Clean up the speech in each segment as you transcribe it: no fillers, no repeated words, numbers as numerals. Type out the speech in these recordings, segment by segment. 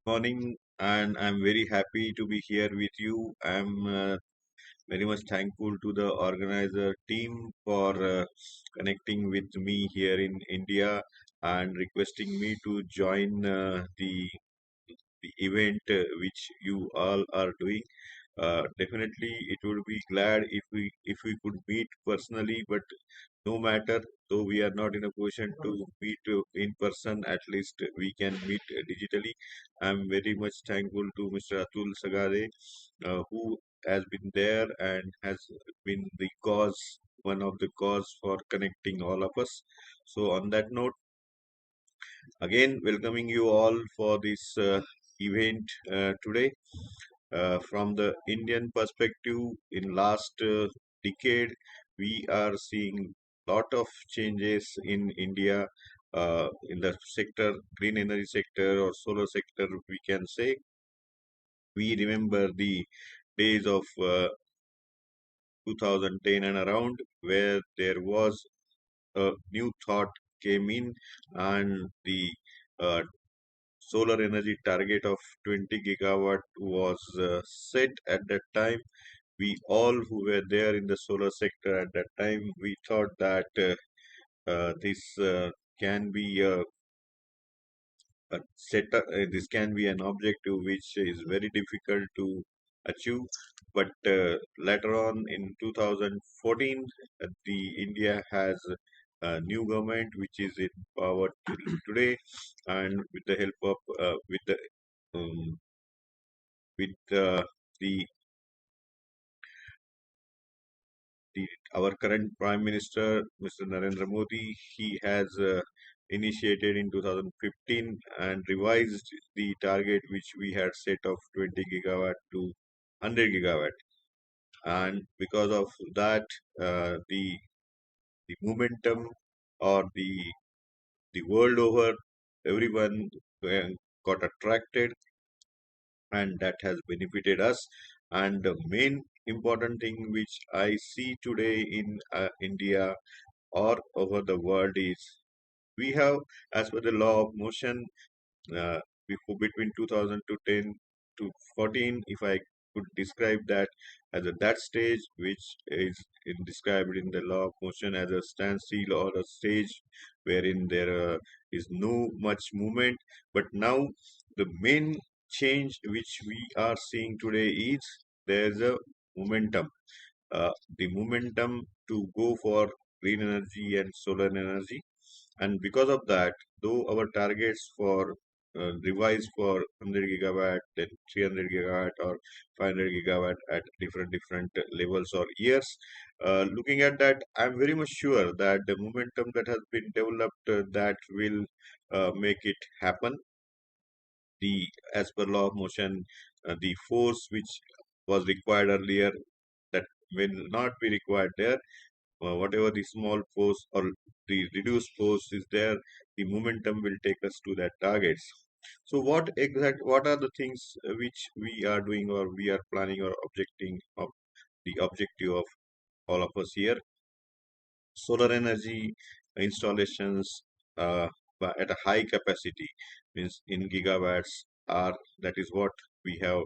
Morning, and I'm very happy to be here with you. I'm very much thankful to the organizer team for connecting with me here in India and requesting me to join the event which you all are doing. Definitely, it would be glad if we could meet personally, but no matter, though we are not in a position to meet in person, at least we can meet digitally. I'm very much thankful to Mr. Atul Sagade, who has been there and has been one of the cause for connecting all of us. So, on that note, again, welcoming you all for this event today. From the Indian perspective, in last decade, we are seeing lot of changes in India in the sector, green energy sector or solar sector. We can say we remember the days of 2010 and around, where there was a new thought came in, and the uh, solar energy target of 20 gigawatt was set at that time. We all who were there in the solar sector at that time, we thought that this can be this can be an objective which is very difficult to achieve. But later on in 2014, the India has a new government which is in power till today, and with the help of um, with the the our current Prime Minister, Mr. Narendra Modi, he has initiated in 2015 and revised the target which we had set of 20 gigawatt to 100 gigawatt. And because of that, the momentum or the world over, everyone uh, got attracted, and that has benefited us. And the main important thing which I see today in India or over the world is we have, as per the law of motion, uh, between 2000 to 10 to 14, if I could describe that as that stage which is described in the law of motion as a standstill or a stage wherein there is no much movement. But now the main change which we are seeing today is there's a momentum, the momentum to go for green energy and solar energy. And because of that, though our targets for revised for 100 gigawatt, then 300 gigawatt or 500 gigawatt at different levels or years, looking at that, I'm very much sure that the momentum that has been developed that will make it happen. The as per law of motion, the force which was required earlier, that will not be required there. Whatever the small force or the reduced force is there, the momentum will take us to that targets. So what are the things which we are doing or we are planning or objecting of the objective of all of us here? Solar energy installations at a high capacity, means in gigawatts, are that is what we have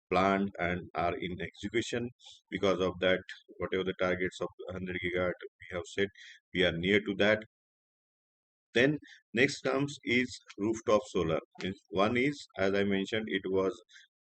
planned and are in execution. Because of that, whatever the targets of 100 gigawatt we have set, we are near to that. Then next comes is rooftop solar. One is, as I mentioned, it was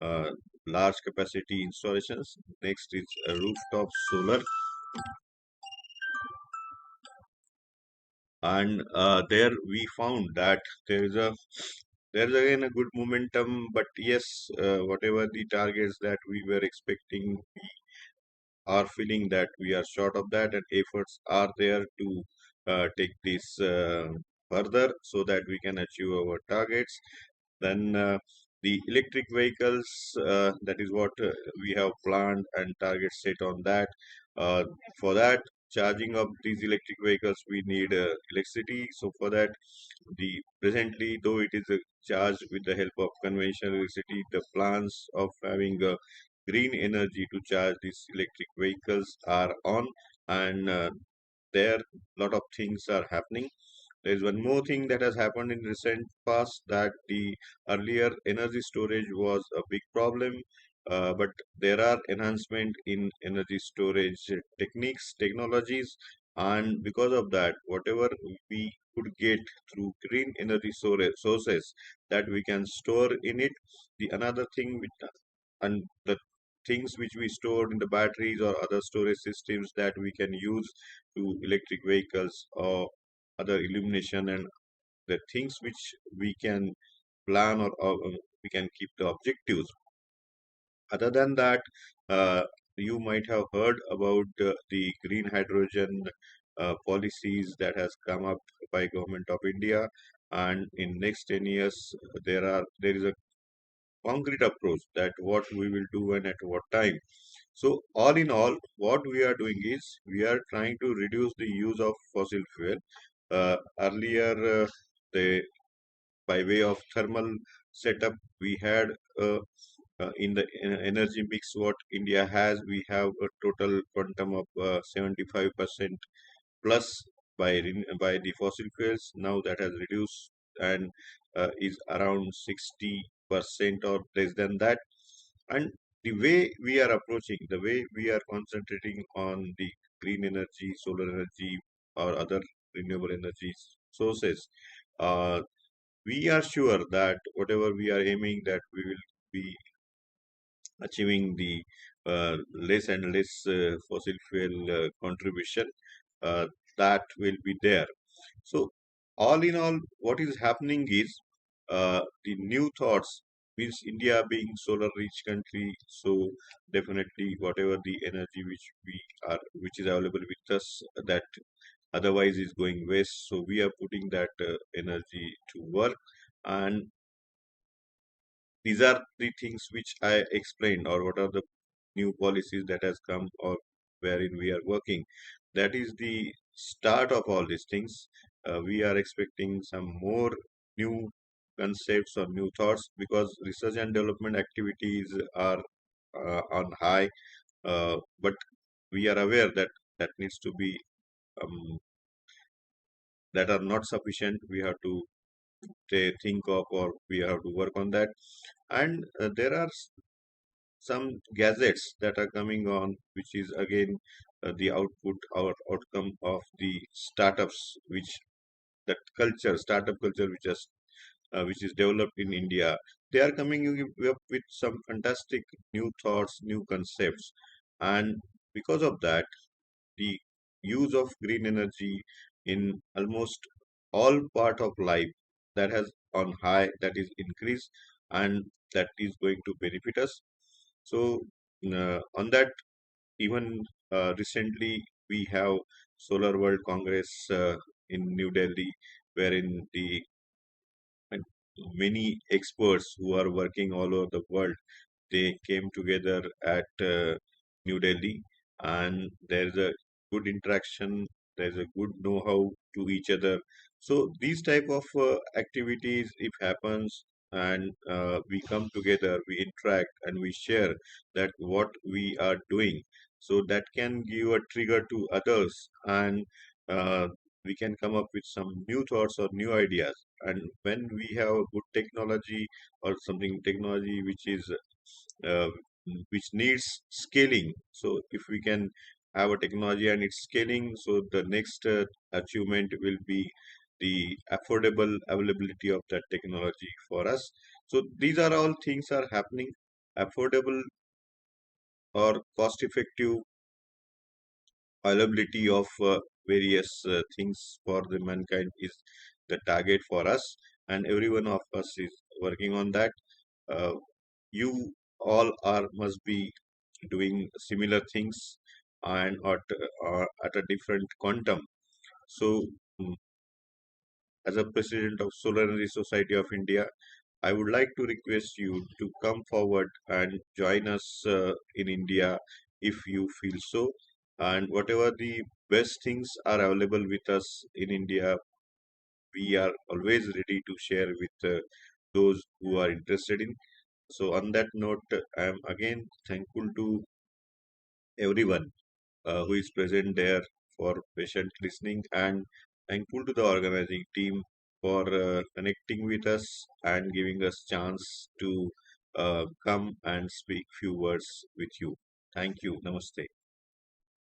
uh, large capacity installations. Next is rooftop solar, and there we found that there is a there's again a good momentum. But yes, whatever the targets that we were expecting, we are feeling that we are short of that, and efforts are there to take this further so that we can achieve our targets. Then the electric vehicles, that is what we have planned and targets set on that. Uh, for that, charging of these electric vehicles, we need electricity. So for that, the presently, though it is charged with the help of conventional electricity, the plans of having green energy to charge these electric vehicles are on, and there lot of things are happening. There's one more thing that has happened in recent past, that the earlier energy storage was a big problem, but there are enhancement in energy storage techniques, technologies, and because of that, whatever we could get through green energy sources that we can store in it. The another thing which, and the things which we stored in the batteries or other storage systems that we can use to electric vehicles or other illumination, and the things which we can plan, or we can keep the objectives. Other than that, you might have heard about the green hydrogen policies that has come up by government of India, and in next 10 years there is a concrete approach that what we will do and at what time. So all in all, what we are doing is we are trying to reduce the use of fossil fuel. Earlier, the by way of thermal setup, we had in the energy mix what India has, we have a total quantum of 75% plus by the fossil fuels. Now that has reduced and is around 60% or less than that. And the way we are approaching, the way we are concentrating on the green energy, solar energy, or other renewable energy sources, uh, we are sure that whatever we are aiming, that we will be achieving the less and less fossil fuel contribution, uh, that will be there. So, all in all, what is happening is the new thoughts means India being solar rich country. So definitely, whatever the energy which is available with us, that otherwise is going waste. So we are putting that energy to work, and these are the things which I explained, or what are the new policies that has come, or wherein we are working. That is the start of all these things. We are expecting some more new concepts or new thoughts, because research and development activities are on high, but we are aware that that needs to be that are not sufficient. We have to think of, or we have to work on that. And there are some gadgets that are coming on, which is again the output or outcome of the startups, which that culture, startup culture, which is developed in India. They are coming up with some fantastic new thoughts, new concepts, and because of that, the use of green energy in almost all part of life, that has on high, that is increased, and that is going to benefit us. So on that, even recently we have Solar World Congress in New Delhi, wherein the and many experts who are working all over the world, they came together at New Delhi, and there's a good interaction, there's a good know-how to each other. So these type of activities, if happens, and we come together, we interact, and we share that what we are doing, so that can give a trigger to others, and uh, we can come up with some new thoughts or new ideas. And when we have a good technology, or something technology uh, which needs scaling, so if we can have a technology and it's scaling, so the next achievement will be the affordable availability of that technology for us. So these are all things are happening. Affordable or cost effective availability of various things for the mankind is the target for us, and every one of us is working on that. uh, you all are must be doing similar things, and at a different quantum. So mm, as a president of Solar Energy Society of India, I would like to request you to come forward and join us in India, if you feel so. And whatever the best things are available with us in India, we are always ready to share with those who are interested in. So on that note, I am again thankful to everyone who is present there for patient listening, and thankful to the organizing team for connecting with us and giving us chance to come and speak few words with you. Thank you. Namaste.